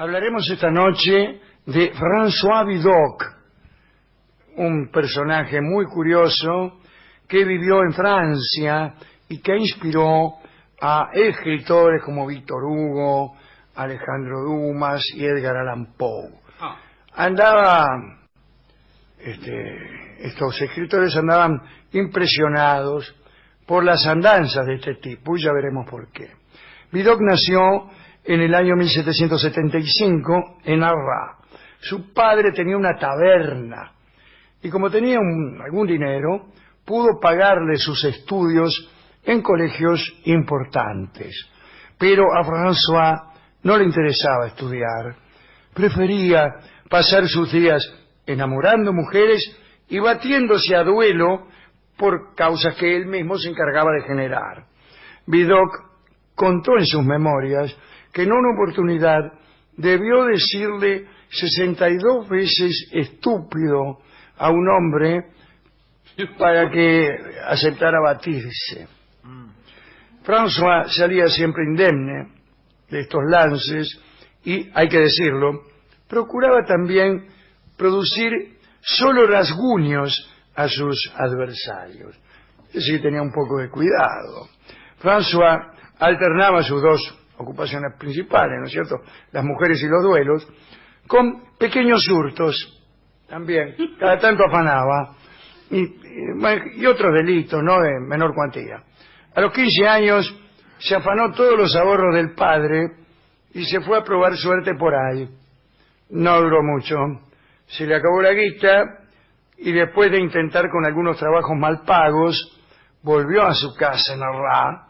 Hablaremos esta noche de François Vidocq, un personaje muy curioso que vivió en Francia y que inspiró a escritores como Víctor Hugo, Alejandro Dumas y Edgar Allan Poe. Estos escritores andaban impresionados por las andanzas de este tipo, y ya veremos por qué. Vidocq nació en el año 1775 en Arras. Su padre tenía una taberna y como tenía algún dinero, pudo pagarle sus estudios en colegios importantes. Pero a François no le interesaba estudiar, prefería pasar sus días enamorando mujeres y batiéndose a duelo por causas que él mismo se encargaba de generar. Vidocq contó en sus memorias que en una oportunidad debió decirle 62 veces estúpido a un hombre para que aceptara batirse. François salía siempre indemne de estos lances y, hay que decirlo, procuraba también producir solo rasguños a sus adversarios. Es decir, tenía un poco de cuidado. François alternaba sus dos ocupaciones principales, ¿no es cierto?, las mujeres y los duelos, con pequeños hurtos también, cada tanto afanaba, y otros delitos, ¿no?, de menor cuantía. A los 15 años se afanó todos los ahorros del padre y se fue a probar suerte por ahí. No duró mucho, se le acabó la guita y después de intentar con algunos trabajos mal pagos, volvió a su casa en Arras,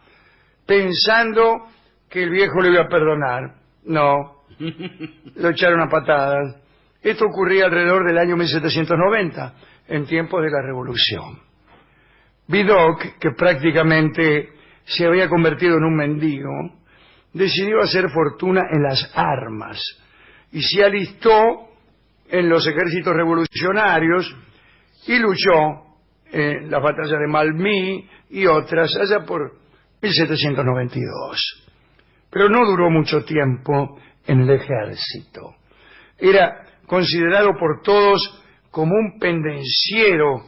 pensando que el viejo le iba a perdonar. No, lo echaron a patadas. Esto ocurría alrededor del año 1790, en tiempos de la Revolución. Vidocq, que prácticamente se había convertido en un mendigo, decidió hacer fortuna en las armas y se alistó en los ejércitos revolucionarios y luchó en las batallas de Malmy y otras allá por 1792. Pero no duró mucho tiempo en el ejército. Era considerado por todos como un pendenciero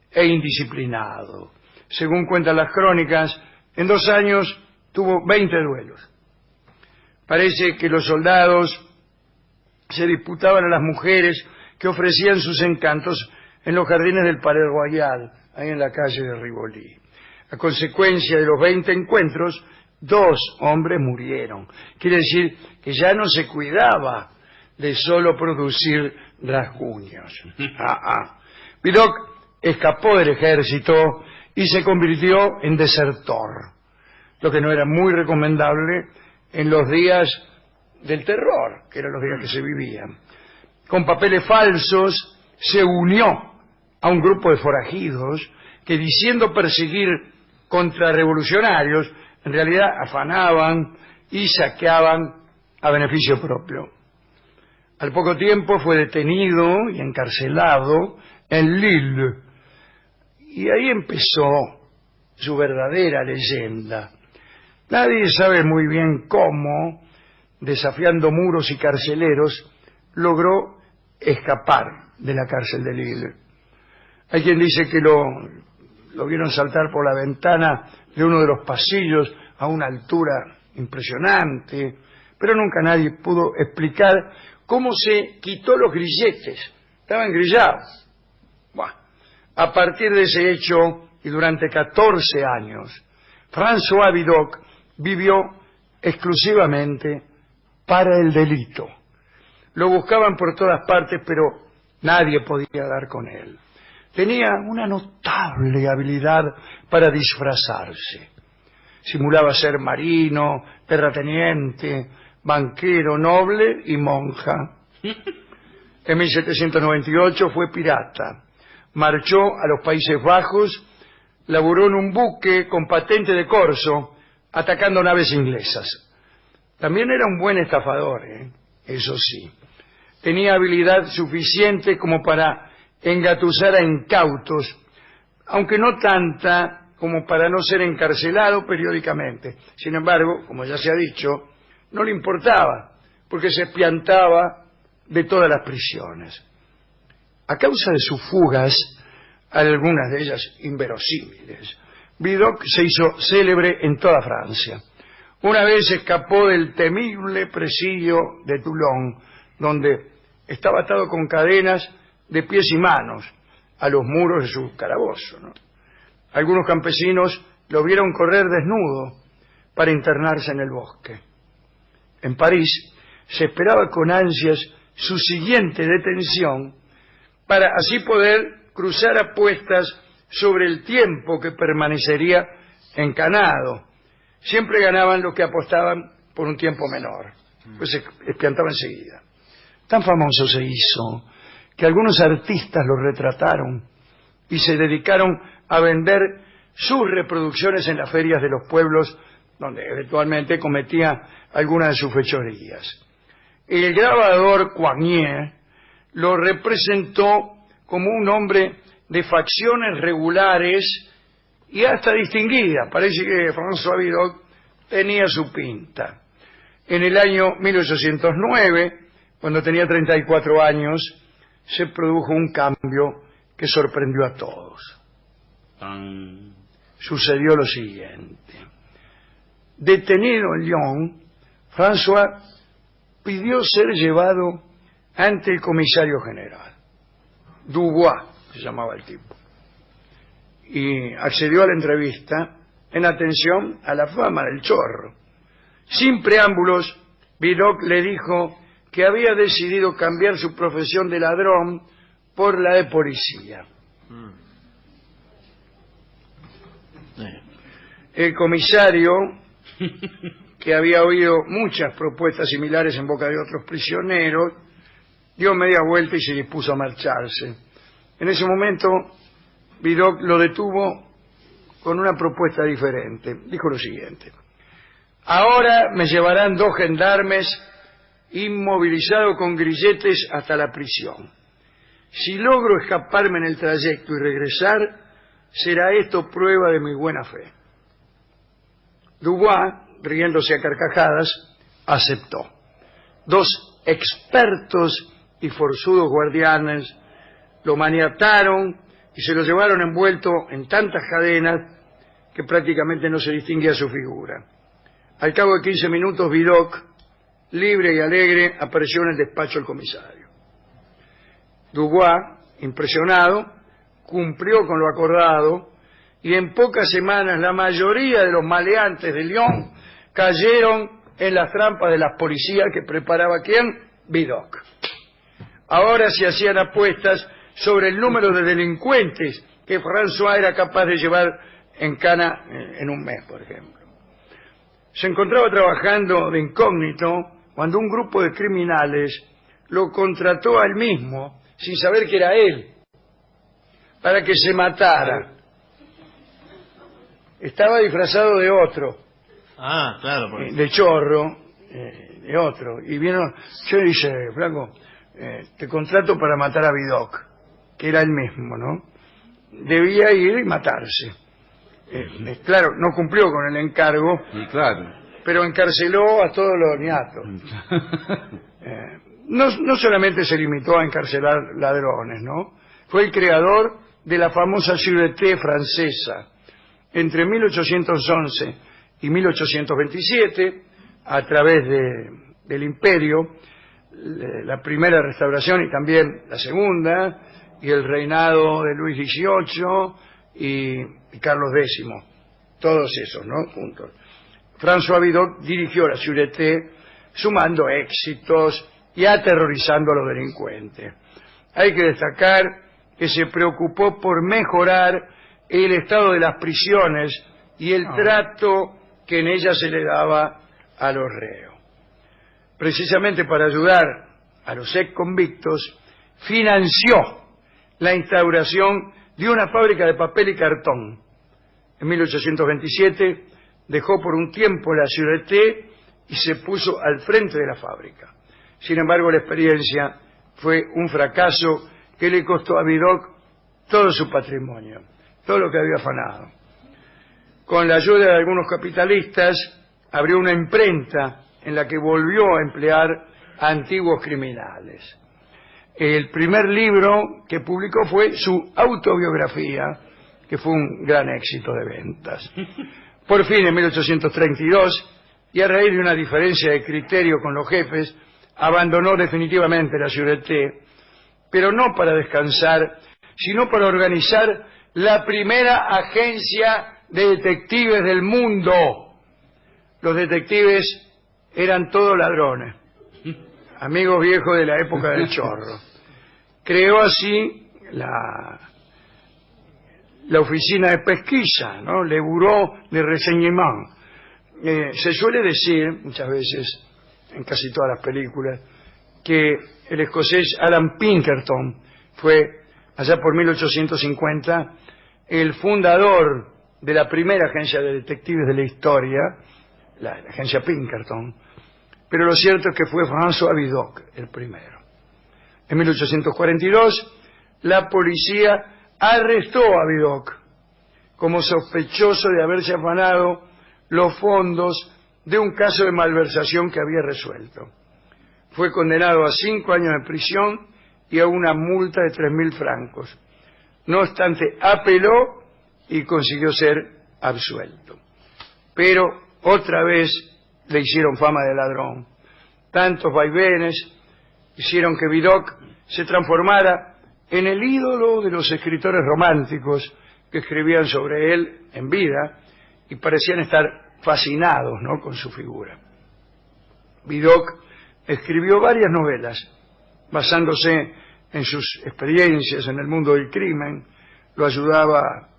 e indisciplinado. Según cuentan las crónicas, en 2 años tuvo 20 duelos. Parece que los soldados se disputaban a las mujeres que ofrecían sus encantos en los jardines del Palais Royal, ahí en la calle de Rivoli. A consecuencia de los 20 encuentros, 2 hombres murieron. Quiere decir que ya no se cuidaba de solo producir rasguños. Vidocq escapó del ejército y se convirtió en desertor, lo que no era muy recomendable en los días del terror, que eran los días que se vivían. Con papeles falsos se unió a un grupo de forajidos que, diciendo perseguir contrarrevolucionarios, en realidad afanaban y saqueaban a beneficio propio. Al poco tiempo fue detenido y encarcelado en Lille, y ahí empezó su verdadera leyenda. Nadie sabe muy bien cómo, desafiando muros y carceleros, logró escapar de la cárcel de Lille. Hay quien dice que lo vieron saltar por la ventana de uno de los pasillos a una altura impresionante, pero nunca nadie pudo explicar cómo se quitó los grilletes. Estaban grillados. A partir de ese hecho, y durante 14 años, François Vidocq vivió exclusivamente para el delito. Lo buscaban por todas partes, pero nadie podía dar con él. Tenía una notable habilidad para disfrazarse. Simulaba ser marino, terrateniente, banquero, noble y monja. En 1798 fue pirata. Marchó a los Países Bajos, laboró en un buque con patente de corso, atacando naves inglesas. También era un buen estafador, eso sí. Tenía habilidad suficiente como para engatusar a incautos, aunque no tanta como para no ser encarcelado periódicamente. Sin embargo, como ya se ha dicho, no le importaba, porque se espiantaba de todas las prisiones. A causa de sus fugas, algunas de ellas inverosímiles, Vidocq se hizo célebre en toda Francia. Una vez escapó del temible presidio de Toulon, donde estaba atado con cadenas de pies y manos a los muros de su calabozo, ¿no? Algunos campesinos lo vieron correr desnudo para internarse en el bosque. En París se esperaba con ansias su siguiente detención para así poder cruzar apuestas sobre el tiempo que permanecería encanado. Siempre ganaban los que apostaban por un tiempo menor, pues se espiantaba enseguida. Tan famoso se hizo que algunos artistas lo retrataron y se dedicaron a vender sus reproducciones en las ferias de los pueblos donde eventualmente cometía algunas de sus fechorías. El grabador Coignet lo representó como un hombre de facciones regulares y hasta distinguida. Parece que François Vidocq tenía su pinta. En el año 1809, cuando tenía 34 años, se produjo un cambio que sorprendió a todos. Sucedió lo siguiente. Detenido en Lyon, François pidió ser llevado ante el comisario general. Dubois se llamaba el tipo. Y accedió a la entrevista en atención a la fama del chorro. Sin preámbulos, Vidocq le dijo que había decidido cambiar su profesión de ladrón por la de policía. El comisario, que había oído muchas propuestas similares en boca de otros prisioneros, dio media vuelta y se dispuso a marcharse. En ese momento, Vidocq lo detuvo con una propuesta diferente. Dijo lo siguiente: ahora me llevarán 2 gendarmes inmovilizado con grilletes hasta la prisión. Si logro escaparme en el trayecto y regresar, será esto prueba de mi buena fe. Dubois, riéndose a carcajadas, aceptó. 2 expertos y forzudos guardianes lo maniataron y se lo llevaron envuelto en tantas cadenas que prácticamente no se distinguía su figura. Al cabo de 15 minutos, Vidocq, libre y alegre, apareció en el despacho del comisario. Dubois, impresionado, cumplió con lo acordado y en pocas semanas la mayoría de los maleantes de Lyon cayeron en las trampas de las policías que preparaba ¿quién? Vidocq. Ahora se hacían apuestas sobre el número de delincuentes que François era capaz de llevar en cana en un mes, por ejemplo. Se encontraba trabajando de incógnito cuando un grupo de criminales lo contrató a él mismo, sin saber que era él, para que se matara. Estaba disfrazado de otro. Ah, claro. Porque... de chorro, de otro. Y vino, yo dice, flaco, te contrato para matar a Vidocq, que era él mismo, ¿no? Debía ir y matarse. Claro, no cumplió con el encargo, claro, pero encarceló a todos los niatos. No solamente se limitó a encarcelar ladrones, ¿no? Fue el creador de la famosa Sûreté francesa. Entre 1811 y 1827, a través del Imperio, la primera restauración y también la segunda, y el reinado de Luis XVIII y Carlos X, todos esos, ¿no? Juntos. François Vidocq dirigió la Sûreté, sumando éxitos y aterrorizando a los delincuentes. Hay que destacar que se preocupó por mejorar el estado de las prisiones y el trato que en ellas se le daba a los reos. Precisamente para ayudar a los ex convictos, financió la instauración de una fábrica de papel y cartón. En 1827 dejó por un tiempo la Sûreté y se puso al frente de la fábrica. Sin embargo, la experiencia fue un fracaso que le costó a Vidocq todo su patrimonio, todo lo que había afanado. Con la ayuda de algunos capitalistas, abrió una imprenta en la que volvió a emplear a antiguos criminales. El primer libro que publicó fue su autobiografía, que fue un gran éxito de ventas. Por fin, en 1832, y a raíz de una diferencia de criterio con los jefes, abandonó definitivamente la Sûreté, pero no para descansar, sino para organizar la primera agencia de detectives del mundo. Los detectives eran todos ladrones, amigos viejos de la época del chorro. Creó así la oficina de pesquisa, ¿no? Le Bureau de Renseignement. Se suele decir, muchas veces, en casi todas las películas, que el escocés Alan Pinkerton fue, allá por 1850, el fundador de la primera agencia de detectives de la historia, la agencia Pinkerton, pero lo cierto es que fue François Vidocq el primero. En 1842, la policía arrestó a Vidocq como sospechoso de haberse afanado los fondos de un caso de malversación que había resuelto. Fue condenado a 5 años de prisión y a una multa de 3.000 francos. No obstante, apeló y consiguió ser absuelto. Pero otra vez le hicieron fama de ladrón. Tantos vaivenes hicieron que Vidocq se transformara en el ídolo de los escritores románticos que escribían sobre él en vida y parecían estar fascinados, ¿no?, con su figura. Vidocq escribió varias novelas basándose en sus experiencias en el mundo del crimen. Lo ayudaba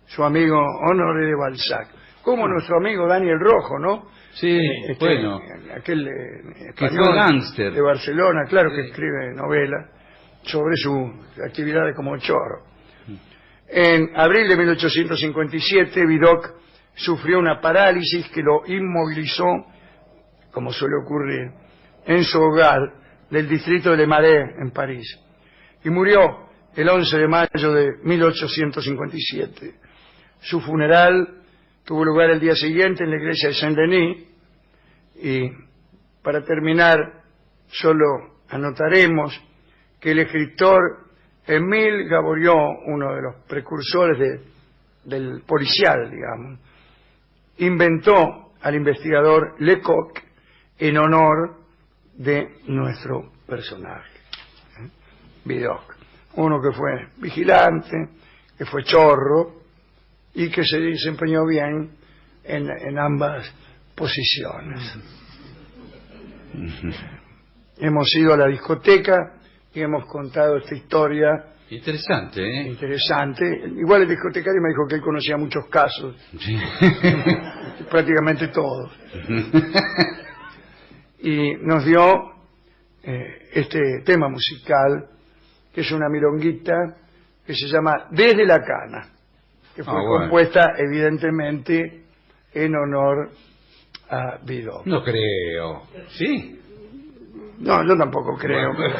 su amigo Honoré de Balzac, como nuestro amigo Daniel Rojo, ¿no? Sí, bueno, aquel que fue gánster de Barcelona, claro, que escribe novelas sobre su actividad como chorro. En abril de 1857, Vidocq sufrió una parálisis que lo inmovilizó, como suele ocurrir, en su hogar del distrito de Le Marais, en París, y murió el 11 de mayo de 1857. Su funeral tuvo lugar el día siguiente en la iglesia de Saint-Denis, y para terminar solo anotaremos que el escritor Émile Gaboriau, uno de los precursores del policial, digamos, inventó al investigador Lecoq en honor de nuestro personaje, Vidocq, uno que fue vigilante, que fue chorro y que se desempeñó bien en ambas posiciones. Hemos ido a la discoteca y hemos contado esta historia. Interesante, ¿eh? Interesante. Igual el discotecario me dijo que él conocía muchos casos. Sí. Prácticamente todos. Y nos dio este tema musical, que es una milonguita que se llama Desde la Cana, que fue compuesta evidentemente en honor a Vidocq. No creo. ¿Sí? No, yo tampoco creo. Bueno.